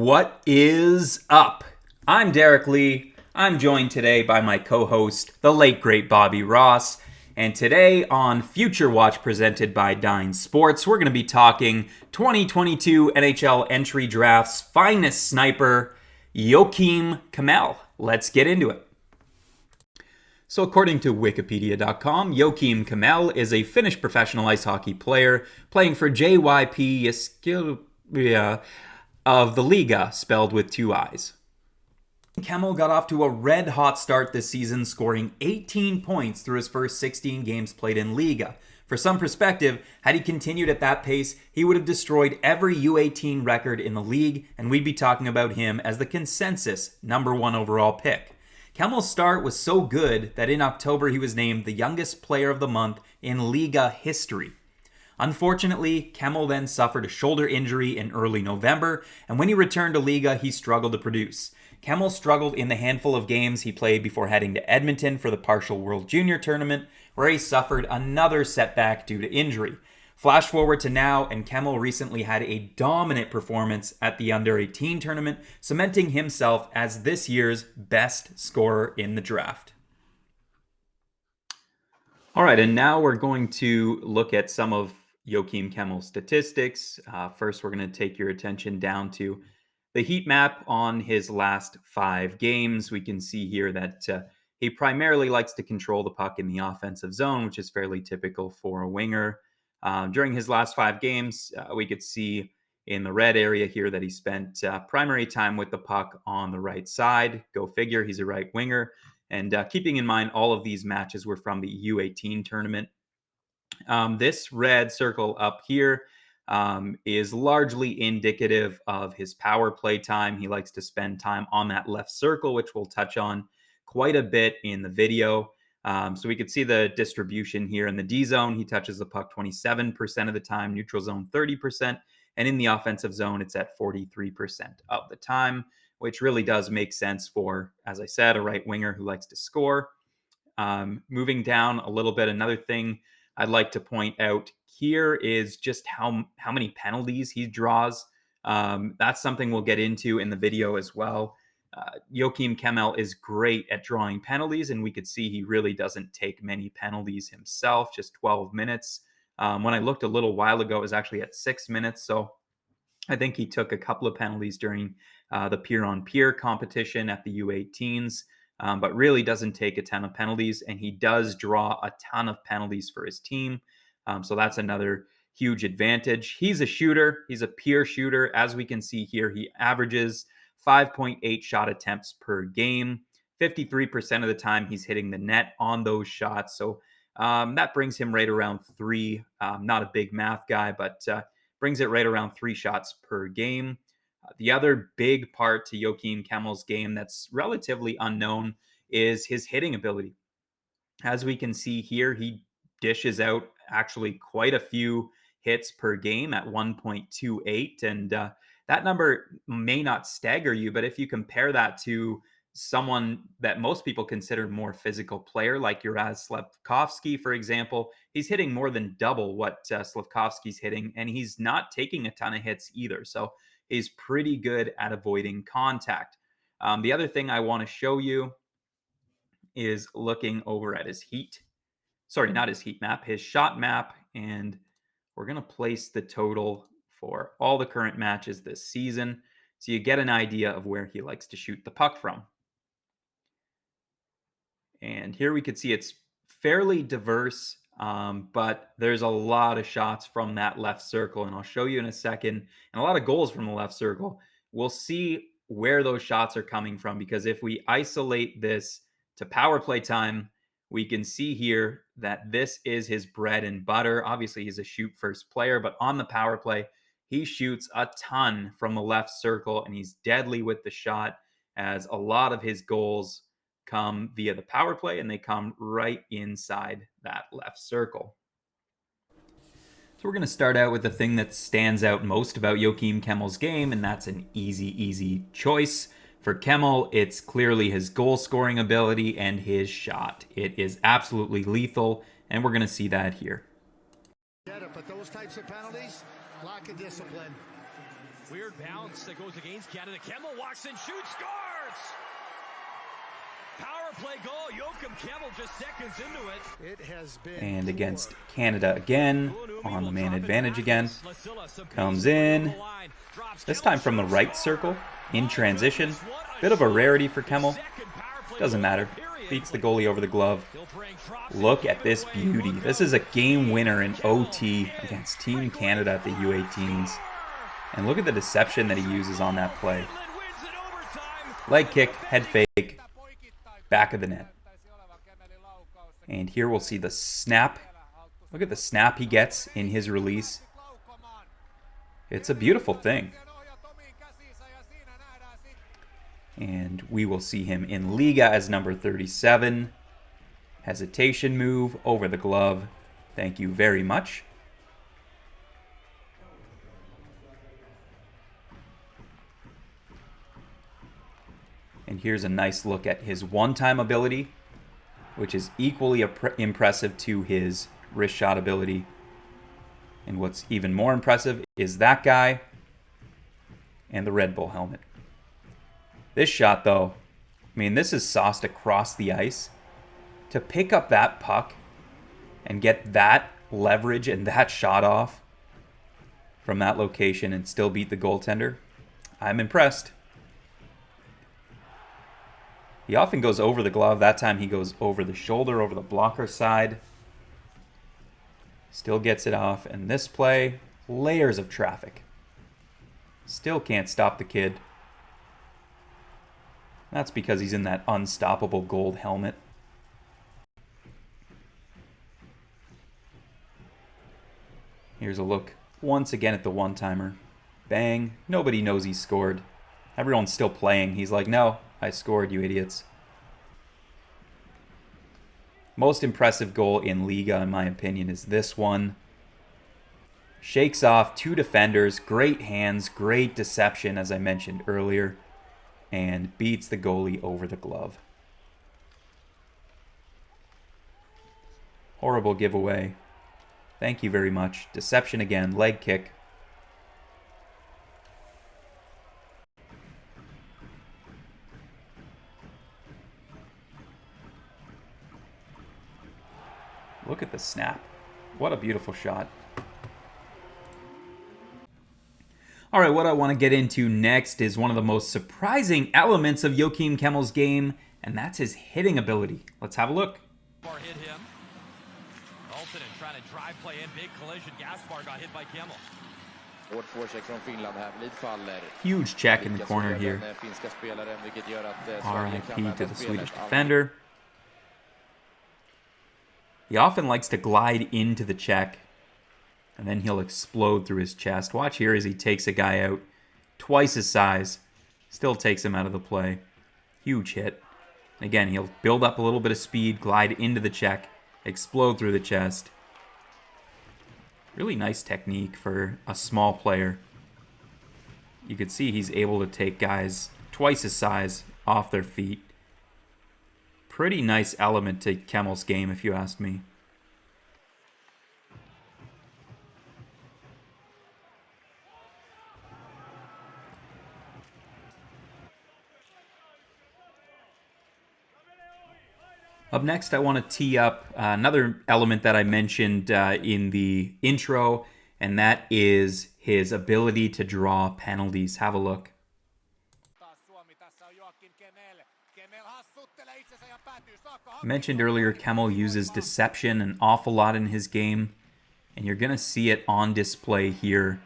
What is up? I'm Derek Lee. I'm joined today by my co-host, the late great Bobby Ross. And today on Future Watch presented by Dine Sports, we're going to be talking 2022 NHL Entry Draft's finest sniper, Joakim Kemell. Let's get into it. So according to Wikipedia.com, Joakim Kemell is a Finnish professional ice hockey player playing for JYP Jyväskylä of the Liga, spelled with two I's. Kemell got off to a red-hot start this season, scoring 18 points through his first 16 games played in Liga. For some perspective, had he continued at that pace, he would have destroyed every U18 record in the league, and we'd be talking about him as the consensus #1 overall pick. Kemell's start was so good that in October he was named the youngest player of the month in Liga history. Unfortunately, Kemell then suffered a shoulder injury in early November, and when he returned to Liga, he struggled to produce. Kemell struggled in the handful of games he played before heading to Edmonton for the partial World Junior Tournament, where he suffered another setback due to injury. Flash forward to now, and Kemell recently had a dominant performance at the Under-18 tournament, cementing himself as this year's best scorer in the draft. All right, and now we're going to look at some of Joakim Kemell's statistics. First, we're going to take your attention down to the heat map on his last 5 games. We can see here that he primarily likes to control the puck in the offensive zone, which is fairly typical for a winger. During his last 5 games, we could see in the red area here that he spent primary time with the puck on the right side. Go figure, he's a right winger. And keeping in mind, all of these matches were from the U18 tournament. This red circle up here is largely indicative of his power play time. He likes to spend time on that left circle, which we'll touch on quite a bit in the video. So we could see the distribution here in the D zone. He touches the puck 27% of the time, neutral zone 30%, and in the offensive zone, it's at 43% of the time, which really does make sense for, as I said, a right winger who likes to score. Moving down a little bit, another thing I'd like to point out here is just how many penalties he draws. That's something we'll get into in the video as well. Joakim Kemell is great at drawing penalties, and we could see he really doesn't take many penalties himself, just 12 minutes. When I looked a little while ago, it was actually at 6 minutes, so I think he took a couple of penalties during the peer-on-peer competition at the U18s. But really doesn't take a ton of penalties, and he does draw a ton of penalties for his team. So that's another huge advantage. He's a shooter. He's a pure shooter. As we can see here, he averages 5.8 shot attempts per game. 53% of the time, he's hitting the net on those shots. So that brings him right around 3. Not a big math guy, but brings it right around 3 shots per game. The other big part to Joakim Kemell's game that's relatively unknown is his hitting ability. As we can see here, he dishes out actually quite a few hits per game at 1.28. And that number may not stagger you, but if you compare that to someone that most people consider more physical player, like Uraz Slavkovsky, for example, he's hitting more than double what Slavkovsky's hitting, and he's not taking a ton of hits either. So he's pretty good at avoiding contact. The other thing I want to show you is looking over at his shot map, and we're going to place the total for all the current matches this season so you get an idea of where he likes to shoot the puck from. And here we could see it's fairly diverse, but there's a lot of shots from that left circle, and I'll show you in a second, and a lot of goals from the left circle. We'll see where those shots are coming from, because if we isolate this to power play time, we can see here that this is his bread and butter. Obviously, he's a shoot-first player, but on the power play, he shoots a ton from the left circle, and he's deadly with the shot, as a lot of his goals come via the power play, and they come right inside that left circle. So we're going to start out with the thing that stands out most about Joakim Kemell's game, and that's an easy choice. For Kemell, it's clearly his goal-scoring ability and his shot. It is absolutely lethal, and we're going to see that here. But those types of penalties, lack of discipline. Weird bounce that goes against Canada. Kemell walks in, shoots, scores! Power play goal. Joakim Kemell just seconds into it. It has been And against Canada again, on the man advantage again. Comes in. This time from the right circle, in transition. Bit of a rarity for Kemell. Doesn't matter. Beats the goalie over the glove. Look at this beauty. This is a game winner in OT against Team Canada at the U18s. And look at the deception that he uses on that play. Leg kick, head fake, back of the net. And here we'll see the snap. Look at the snap he gets in his release. It's a beautiful thing. And we will see him in Liga as number 37. Hesitation move over the glove. Thank you very much. And here's a nice look at his one-time ability, which is equally impressive to his wrist shot ability. And what's even more impressive is that guy and the Red Bull helmet. This shot, though, I mean, this is sauced across the ice. To pick up that puck and get that leverage and that shot off from that location and still beat the goaltender, I'm impressed. He often goes over the glove. That time he goes over the shoulder, over the blocker side. Still gets it off. And this play, layers of traffic. Still can't stop the kid. That's because he's in that unstoppable gold helmet. Here's a look once again at the one-timer. Bang. Nobody knows he scored. Everyone's still playing. He's like, no, I scored, you idiots. Most impressive goal in Liga, in my opinion, is this one. Shakes off two defenders, great hands, great deception, as I mentioned earlier, and beats the goalie over the glove. Horrible giveaway. Thank you very much. Deception again, leg kick. Look at the snap. What a beautiful shot. All right, what I want to get into next is one of the most surprising elements of Joakim Kemell's game, and that's his hitting ability. Let's have a look. Hit him. Altonen trying to drive play in, big collision. Gaspar got hit by Kemell. Huge check in the corner here. RIP to the Swedish defender. He often likes to glide into the check, and then he'll explode through his chest. Watch here as he takes a guy out twice his size. Still takes him out of the play. Huge hit. Again, he'll build up a little bit of speed, glide into the check, explode through the chest. Really nice technique for a small player. You could see he's able to take guys twice his size off their feet. Pretty nice element to Kemell's game, if you ask me. Up next, I want to tee up another element that I mentioned in the intro, and that is his ability to draw penalties. Have a look. I mentioned earlier, Kemell uses deception an awful lot in his game, and you're going to see it on display here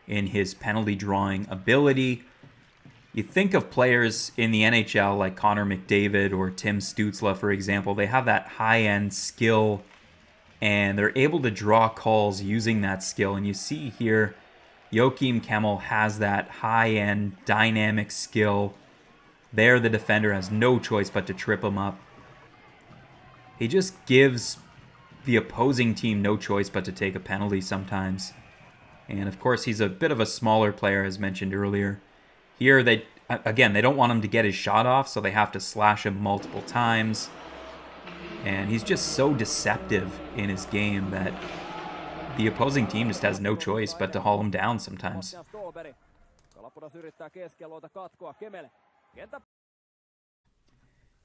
in his penalty drawing ability. You think of players in the NHL like Connor McDavid or Tim Stützle, for example. They have that high-end skill, and they're able to draw calls using that skill. And you see here, Joakim Kemell has that high-end dynamic skill. There, the defender has no choice but to trip him up. He just gives the opposing team no choice but to take a penalty sometimes. And of course, he's a bit of a smaller player, as mentioned earlier. Here, they don't want him to get his shot off, so they have to slash him multiple times. And he's just so deceptive in his game that the opposing team just has no choice but to haul him down sometimes.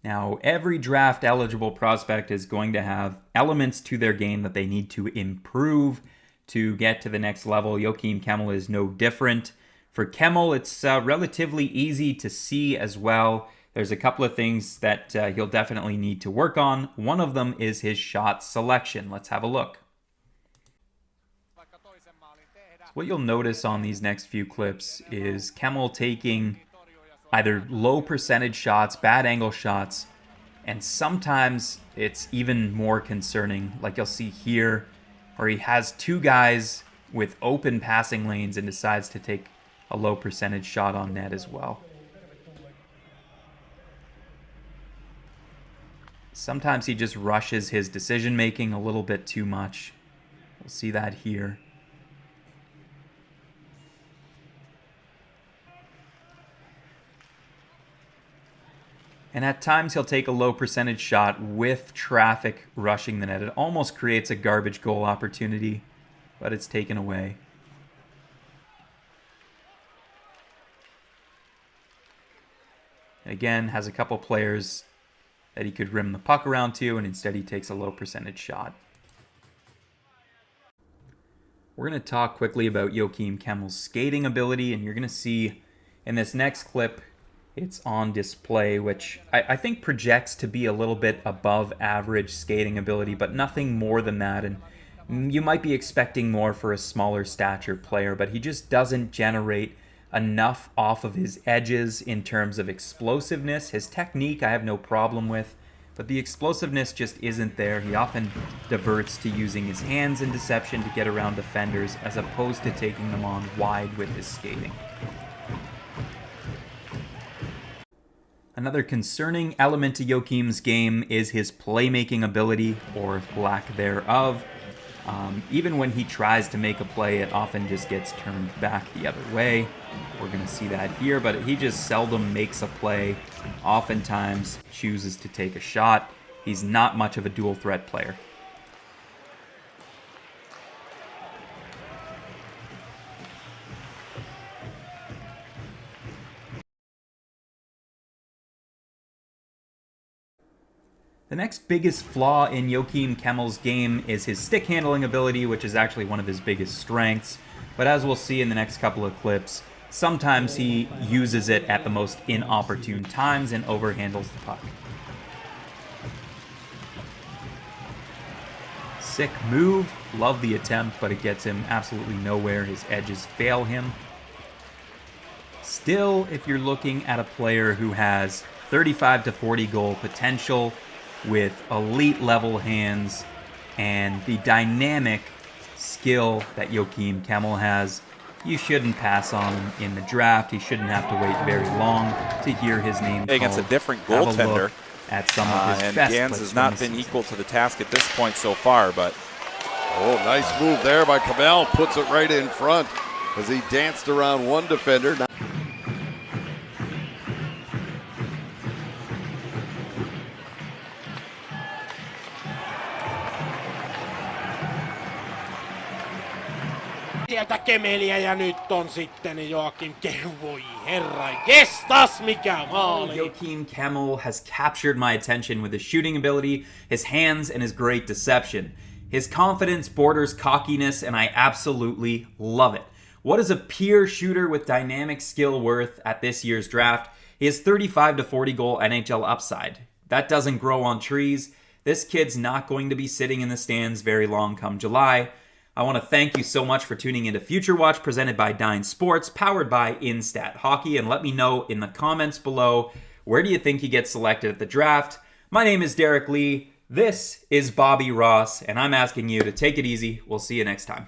Now, every draft eligible prospect is going to have elements to their game that they need to improve to get to the next level. Joakim Kemell is no different. For Kemell, it's relatively easy to see as well. There's a couple of things that he'll definitely need to work on. One of them is his shot selection. Let's have a look. So what you'll notice on these next few clips is Kemell taking either low percentage shots, bad angle shots, and sometimes it's even more concerning, like you'll see here, where he has two guys with open passing lanes and decides to take a low percentage shot on net as well. Sometimes he just rushes his decision making a little bit too much. We'll see that here. And at times he'll take a low percentage shot with traffic rushing the net. It almost creates a garbage goal opportunity, but it's taken away. Again, has a couple players that he could rim the puck around to, and instead he takes a low percentage shot. We're going to talk quickly about Joakim Kemell's skating ability, and you're going to see in this next clip, it's on display, which I think projects to be a little bit above average skating ability, but nothing more than that. And you might be expecting more for a smaller stature player, but he just doesn't generate enough off of his edges in terms of explosiveness. His technique I have no problem with, but the explosiveness just isn't there. He often diverts to using his hands in deception to get around defenders as opposed to taking them on wide with his skating. Another concerning element to Joakim's game is his playmaking ability, or lack thereof. Even when he tries to make a play, it often just gets turned back the other way. We're going to see that here, but he just seldom makes a play. Oftentimes chooses to take a shot. He's not much of a dual threat player. The next biggest flaw in Joakim Kemell's game is his stick handling ability, which is actually one of his biggest strengths. But as we'll see in the next couple of clips, sometimes he uses it at the most inopportune times and overhandles the puck. Sick move, love the attempt, but it gets him absolutely nowhere. His edges fail him. Still, if you're looking at a player who has 35 to 40 goal potential, with elite level hands and the dynamic skill that Joakim Kemell has, you shouldn't pass on him in the draft. He shouldn't have to wait very long to hear his name against called. a different Have a goaltender. look at some of his And best Gans plays has from not this been season. equal to the task at this point so far, but Oh, nice move there by Kemell. Puts it right in front as he danced around one defender. Sieltä Kemeliä ja nyt on sitten Joakim Kemell. Voi herra, jestas mikä maali! Joakim Kemell has captured my attention with his shooting ability, his hands, and his great deception. His confidence borders cockiness, and I absolutely love it. What is a pure shooter with dynamic skill worth at this year's draft? He has 35 to 40 goal NHL upside. That doesn't grow on trees. This kid's not going to be sitting in the stands very long come July. I want to thank you so much for tuning into Future Watch, presented by Dine Sports, powered by Instat Hockey, and let me know in the comments below, where do you think he gets selected at the draft? My name is Derek Lee, this is Bobby Ross, and I'm asking you to take it easy. We'll see you next time.